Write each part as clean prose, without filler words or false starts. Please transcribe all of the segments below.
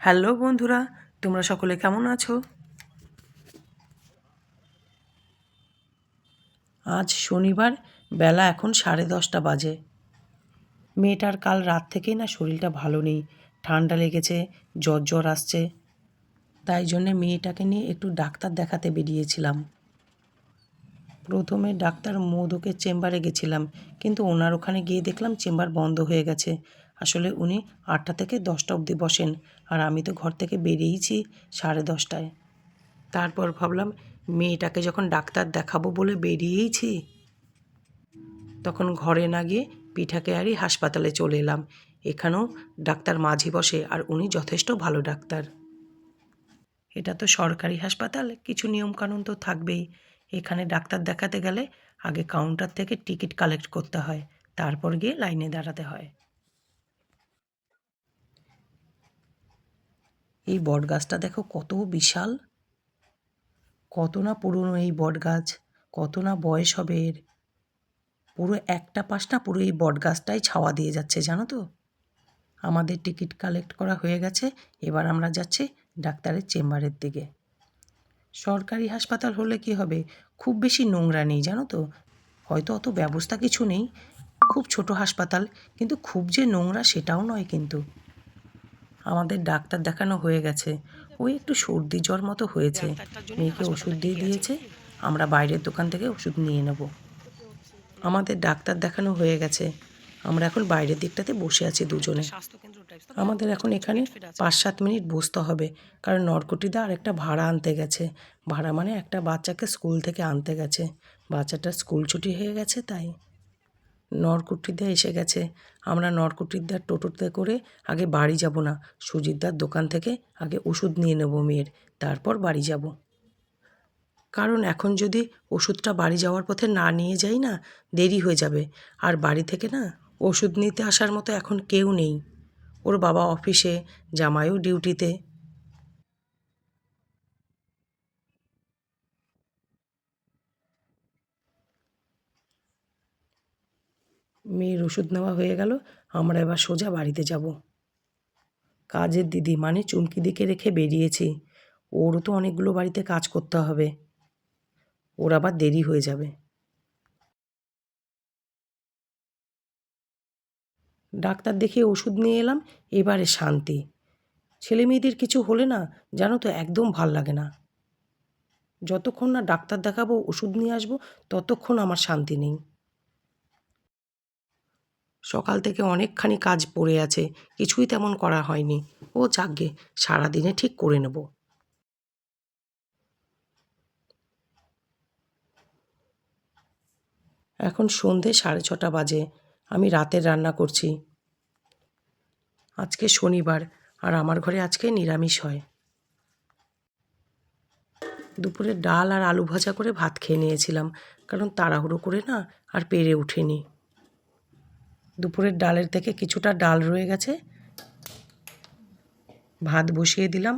Hello বন্ধুরা, তোমরা সকলে কেমন আছো? আজ শনিবার, বেলা এখন 10:30 বাজে। মেয়েটার কাল রাত থেকেই না শরীরটা ভালো নেই, ঠান্ডা লেগেছে, জ্বর আসছে। তাই জন্যে মেয়েটাকে নিয়ে একটু ডাক্তার দেখাতে বেরিয়েছিলাম। প্রথমে ডাক্তার মধুকের চেম্বারে গেছিলাম, কিন্তু ওনার ওখানে গিয়ে দেখলাম চেম্বার বন্ধ হয়ে গেছে। আসলে উনি 8টা থেকে 10টা অবধি বসেন, আর আমি তো ঘর থেকে বেরিয়েছি 10:30টায়। তারপর ভাবলাম মেয়েটাকে যখন ডাক্তার দেখাবো বলে বেরিয়েইছি, তখন ঘরে না গিয়ে পিঠাকেয়ারি হাসপাতালে চলে এলাম। এখানেও ডাক্তার মাঝি বসে, আর উনি যথেষ্ট ভালো ডাক্তার। এটা তো সরকারি হাসপাতাল, কিছু নিয়মকানুন তো থাকবেই। এখানে ডাক্তার দেখাতে গেলে আগে কাউন্টার থেকে টিকিট কালেক্ট করতে হয়, তারপর গিয়ে লাইনে দাঁড়াতে হয়। এই বটগাছটা দেখো কত বিশাল, কত না পুরনো এই বটগাছ, কত না বয়স হবে এর। পুরো একটা পাশ না পুরো এই বটগাছটাই ছাওয়া দিয়ে যাচ্ছে, জানো তো। আমাদের টিকিট কালেক্ট করা হয়ে গেছে, এবার আমরা যাচ্ছি ডাক্তারের চেম্বারের দিকে। সরকারি হাসপাতাল হলে কি হবে, খুব বেশি নোংরা নেই, জানো তো। হয়তো অত ব্যবস্থা কিছু নেই, খুব ছোট হাসপাতাল, কিন্তু খুব যে নোংরা সেটাও নয় কিন্তু। আমাদের ডাক্তার দেখানো হয়ে গেছে, ওই একটু সর্দি জ্বর মতো হয়েছে। মেয়েকে ওষুধ দিয়ে দিয়েছে, আমরা বাইরের দোকান থেকে ওষুধ নিয়ে নেব। আমাদের ডাক্তার দেখানো হয়ে গেছে, আমরা এখন বাইরের দিকটাতে বসে আছি দুজনে। আমাদের এখন এখানে 5-7 মিনিট বসতে হবে, কারণ নরকটিদা আর একটা ভাড়া আনতে গেছে। ভাড়া মানে একটা বাচ্চাকে স্কুল থেকে আনতে গেছে, বাচ্চাটার স্কুল ছুটি হয়ে গেছে তাই। নরকুটিদা এসে গেছে। আমরা নরকুটিদার টোটোতে করে আগে বাড়ি যাব না, সুজিতদার দোকান থেকে আগে ওষুধ নিয়ে নেব মেয়ের, তারপর বাড়ি যাব। কারণ এখন যদি ওষুধটা বাড়ি যাওয়ার পথে না নিয়ে যাই না, দেরি হয়ে যাবে। আর বাড়ি থেকে না ওষুধ নিতে আসার মতো এখন কেউ নেই। ওর বাবা অফিসে, জামাইও ডিউটিতে। মেয়ের ওষুধ নেওয়া হয়ে গেল, আমরা এবার সোজা বাড়িতে যাব। কাজের দিদি মানে চুমকিদিকে রেখে বেরিয়েছি, ওরও তো অনেকগুলো বাড়িতে কাজ করতে হবে, ওর আবার দেরি হয়ে যাবে। ডাক্তার দেখিয়ে ওষুধ নিয়ে এলাম, এবারে শান্তি। ছেলে মেয়েদের কিছু হলে না, জানো তো, একদম ভাল লাগে না। যতক্ষণ না ডাক্তার দেখাবো, ওষুধ নিয়ে আসবো, ততক্ষণ আমার শান্তি নেই। সকাল থেকে অনেকখানি কাজ পড়ে আছে, কিছুই তেমন করা হয়নি। ও যাকগে, সারাদিনে ঠিক করে নেব। এখন সন্ধে 6:30 বাজে, আমি রাতের রান্না করছি। আজকে শনিবার, আর আমার ঘরে আজকে নিরামিষ হয়। দুপুরে ডাল আর আলু ভাজা করে ভাত খেয়ে নিয়েছিলাম, কারণ তাড়াহুড়ো করে না আর পেরে ওঠেনি। দুপুরের ডালের থেকে কিছুটা ডাল রয়ে গেছে, ভাত বসিয়ে দিলাম।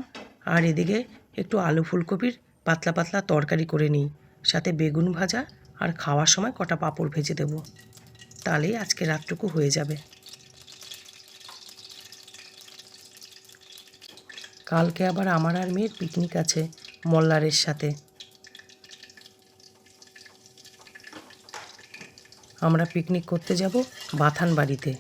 আর এদিকে একটু আলু ফুলকপির পাতলা পাতলা তরকারি করে নিই, সাথে বেগুন ভাজা, আর খাওয়ার সময় কটা পাঁপড় ভেজে দেব। তাহলেই আজকে রাতটুকু হয়ে যাবে। কালকে আবার আমার আর মেয়ের পিকনিক আছে মল্লারের সাথে। আমরা পিকনিক করতে যাব বাথান বাড়িতে।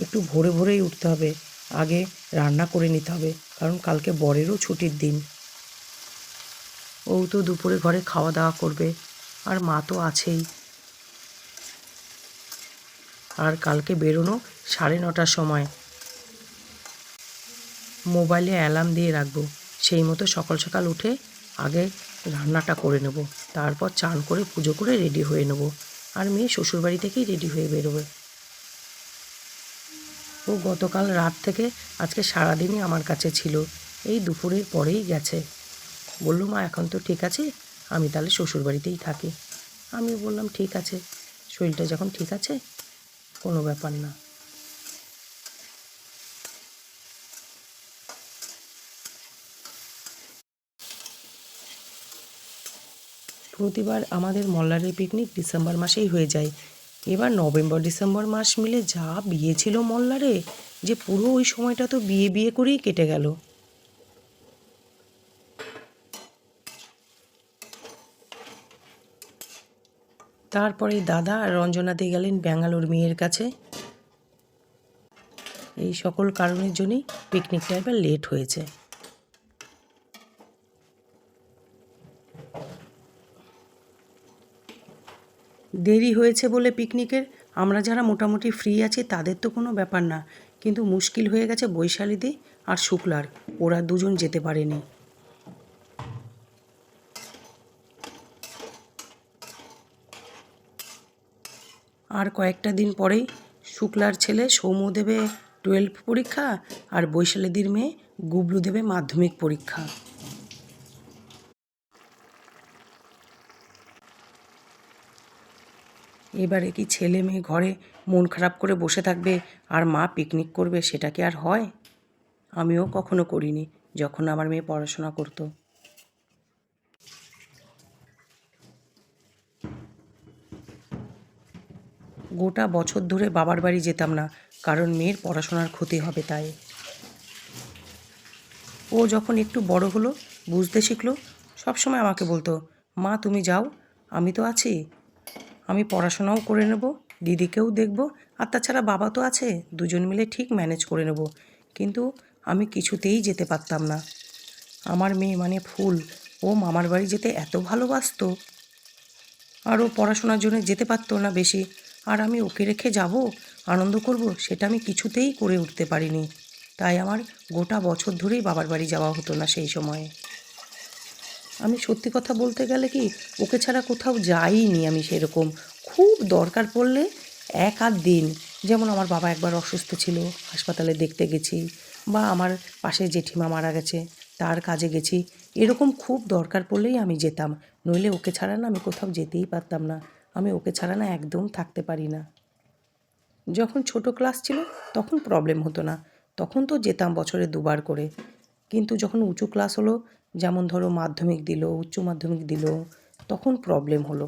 একটু ভোরে ভোরেই উঠতে হবে, আগে রান্না করে নিতে হবে, কারণ কালকে বরেরও ছুটির দিন। ও তো দুপুরে ঘরে খাওয়া দাওয়া করবে, আর মা তো আছেই। আর কালকে বেরোনো 9:30টার সময়। মোবাইলে অ্যালার্ম দিয়ে রাখবো, সেই মতো সকাল সকাল উঠে আগে রান্নাটা করে নেব, তারপর চান করে পুজো করে রেডি হয়ে নেব। আর মেয়ে শ্বশুরবাড়ি থেকেই রেডি হয়ে বেরোবে। ও গতকাল রাত থেকে আজকে সারাদিনই আমার কাছে ছিল, এই দুপুরের পরেই গেছে। বলল, মা এখন তো ঠিক আছে, আমি তাহলে শ্বশুরবাড়িতেই থাকি। আমি বললাম ঠিক আছে, শরীরটা যখন ঠিক আছে কোনো ব্যাপার না। প্রতিবার আমাদের মল্লারের পিকনিক ডিসেম্বর মাসেই হয়ে যায়, এবার নভেম্বর ডিসেম্বর মাস মিলে যা বিয়ে ছিল মল্লারে, যে পুরো ওই সময়টা তো বিয়ে বিয়ে করেই কেটে গেল। তারপরে দাদা আর রঞ্জনাদি গেলেন ব্যাঙ্গালোর মেয়ের কাছে। এই সকল কারণের জন্যই পিকনিকটা এবার লেট হয়েছে। দেরি হয়েছে বলে পিকনিকের আমরা যারা মোটামুটি ফ্রি আছি তাদের তো কোনো ব্যাপার না, কিন্তু মুশকিল হয়ে গেছে বৈশালীদি আর শুক্লার, ওরা দুজন যেতে পারেনি। আর কয়েকটা দিন পরেই শুক্লার ছেলে সৌম্য দেবে 12 পরীক্ষা, আর বৈশালীদির মেয়ে গুবলু দেবে মাধ্যমিক পরীক্ষা। এবারে কি ছেলে মেয়ে ঘরে মন খারাপ করে বসে থাকবে আর মা পিকনিক করবে, সেটা কি আর হয়? আমিও কখনো করিনি যখন আমার মেয়ে পড়াশোনা করতো। গোটা বছর ধরে বাবার বাড়ি যেতাম না, কারণ মেয়ের পড়াশোনার ক্ষতি হবে তাই। ও যখন একটু বড় হলো, বুঝতে শিখলো, সবসময় আমাকে বলতো, মা তুমি যাও, আমি তো আছি, আমি পড়াশোনাও করে নেব, দিদিকেও দেখব, আর তাছাড়া বাবা তো আছে, দুজন মিলে ঠিক ম্যানেজ করে নেব। কিন্তু আমি কিছুতেই যেতে পারতাম না। আমার মেয়ে মানে ফুল, ও মামার বাড়ি যেতে এত ভালোবাসতো, আর ও পড়াশোনার জন্য যেতে পারতো না বেশি, আর আমি ওকে রেখে যাব, আনন্দ করব, সেটা আমি কিছুতেই করে উঠতে পারিনি। তাই আমার গোটা বছর ধরেই বাবার বাড়ি যাওয়া হতো না সেই সময়ে। আমি সত্যি কথা বলতে গেলে কি, ওকে ছাড়া কোথাও যাইনি আমি সেরকম। খুব দরকার পড়লে এক আধ দিন, যেমন আমার বাবা একবার অসুস্থ ছিল, হাসপাতালে দেখতে গেছি, বা আমার পাশে জেঠিমা মারা গেছে, তার কাজে গেছি, এরকম খুব দরকার পড়লেই আমি যেতাম। নইলে ওকে ছাড়া না আমি কোথাও যেতেই পারতাম না। আমি ওকে ছাড়া না একদম থাকতে পারি না। যখন ছোট ক্লাস ছিল তখন প্রবলেম হতো না, তখন তো যেতাম বছরে দুবার করে। কিন্তু যখন উঁচু ক্লাস হলো, যেমন ধরো মাধ্যমিক দিল, উচ্চ মাধ্যমিক দিল, তখন প্রবলেম হলো।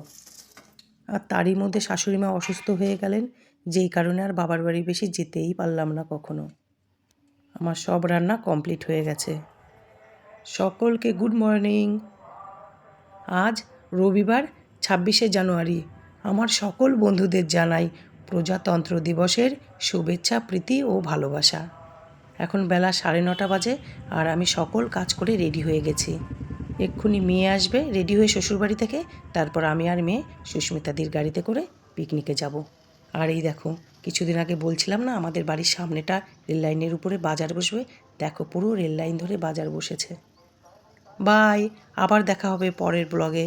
আর তারই মধ্যে শাশুড়ি মা অসুস্থ হয়ে গেলেন, যেই কারণে আর বাবার বাড়ি বেশি যেতেই পারলাম না কখনো। আমার সব রান্না কমপ্লিট হয়ে গেছে। সকলকে গুড মর্নিং। আজ রবিবার 26শে জানুয়ারি। আমার সকল বন্ধুদের জানাই প্রজাতন্ত্র দিবসের শুভেচ্ছা, প্রীতি ও ভালোবাসা। এখন বেলা 9:30 বাজে, আর আমি সকল কাজ করে রেডি হয়ে গেছি। এক্ষুনি মেয়ে আসবে রেডি হয়ে শ্বশুরবাড়ি থেকে, তারপর আমি আর মেয়ে সুস্মিতাদির গাড়িতে করে পিকনিকে যাব। আর এই দেখো, কিছুদিন আগে বলছিলাম না আমাদের বাড়ির সামনেটা রেল লাইনের উপরে বাজার বসবে, দেখো পুরো রেল লাইন ধরে বাজার বসেছে। বাই, আবার দেখা হবে পরের ব্লগে।